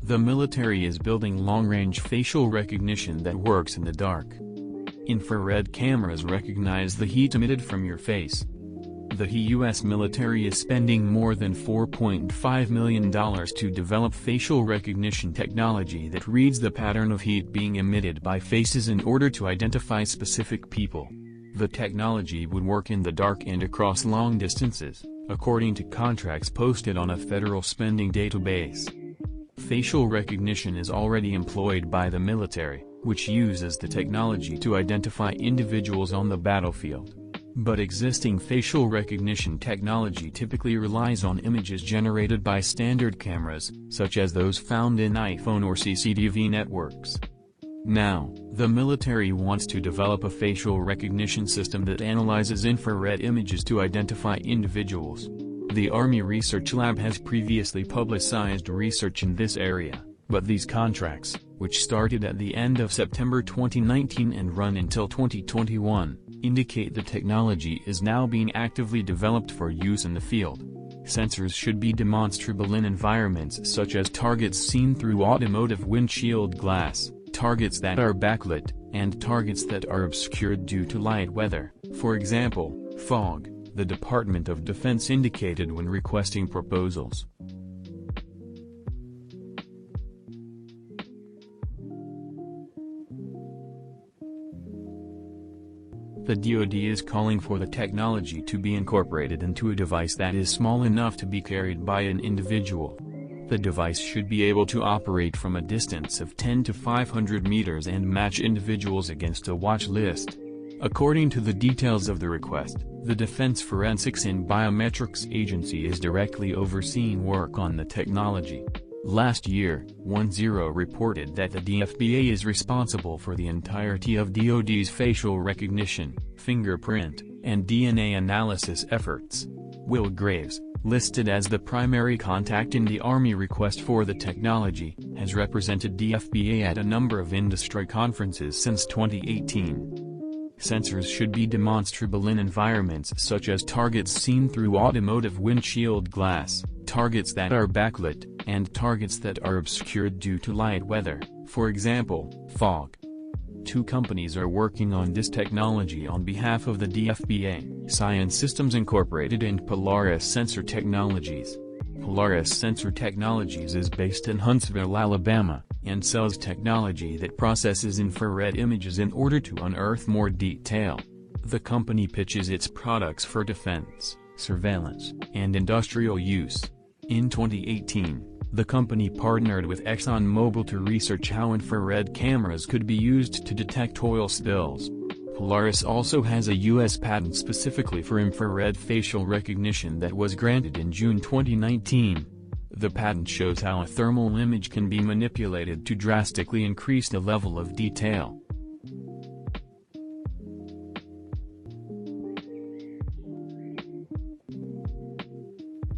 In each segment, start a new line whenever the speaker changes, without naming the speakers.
The military is building long-range facial recognition that works in the dark. Infrared cameras recognize the heat emitted from your face. The U.S. military is spending more than $4.5 million to develop facial recognition technology that reads the pattern of heat being emitted by faces in order to identify specific people. The technology would work in the dark and across long distances, according to contracts posted on a federal spending database. Facial recognition is already employed by the military, which uses the technology to identify individuals on the battlefield. But existing facial recognition technology typically relies on images generated by standard cameras, such as those found in iPhone or CCTV networks. Now, the military wants to develop a facial recognition system that analyzes infrared images to identify individuals. The Army Research Lab has previously publicized research in this area, but these contracts, which started at the end of September 2019 and run until 2021, indicate the technology is now being actively developed for use in the field. Sensors should be demonstrable in environments such as targets seen through automotive windshield glass, targets that are backlit, and targets that are obscured due to light weather, for example, fog, the Department of Defense indicated when requesting proposals. The DoD is calling for the technology to be incorporated into a device that is small enough to be carried by an individual. The device should be able to operate from a distance of 10 to 500 meters and match individuals against a watch list. According to the details of the request, the Defense Forensics and Biometrics Agency is directly overseeing work on the technology. Last year, 10 reported that the DFBA is responsible for the entirety of DoD's facial recognition, fingerprint, and DNA analysis efforts. Will Graves, listed as the primary contact in the Army request for the technology, has represented DFBA at a number of industry conferences since 2018. Sensors should be demonstrable in environments such as targets seen through automotive windshield glass, targets that are backlit, and targets that are obscured due to light weather, for example, fog. Two companies are working on this technology on behalf of the DFBA, Science Systems Incorporated and Polaris Sensor Technologies. Polaris Sensor Technologies is based in Huntsville, Alabama, and sells technology that processes infrared images in order to unearth more detail. The company pitches its products for defense, surveillance, and industrial use. In 2018, the company partnered with ExxonMobil to research how infrared cameras could be used to detect oil spills. Polaris also has a U.S. patent specifically for infrared facial recognition that was granted in June 2019. The patent shows how a thermal image can be manipulated to drastically increase the level of detail.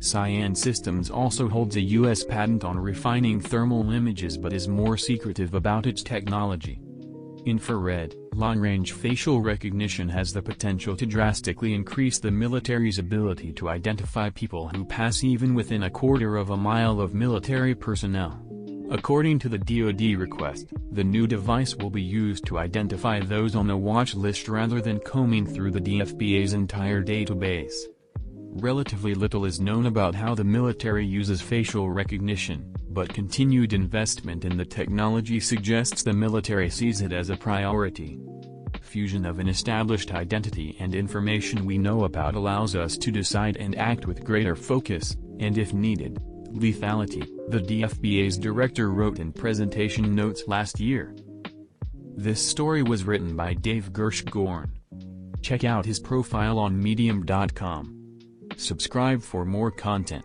Science Systems also holds a U.S. patent on refining thermal images but is more secretive about its technology. Infrared, long-range facial recognition has the potential to drastically increase the military's ability to identify people who pass even within a quarter of a mile of military personnel. According to the DoD request, the new device will be used to identify those on a watch list rather than combing through the DFBA's entire database. Relatively little is known about how the military uses facial recognition, but continued investment in the technology suggests the military sees it as a priority. Fusion of an established identity and information we know about allows us to decide and act with greater focus, and if needed, lethality, the DFBA's director wrote in presentation notes last year. This story was written by Dave Gershgorn. Check out his profile on Medium.com. Subscribe for more content.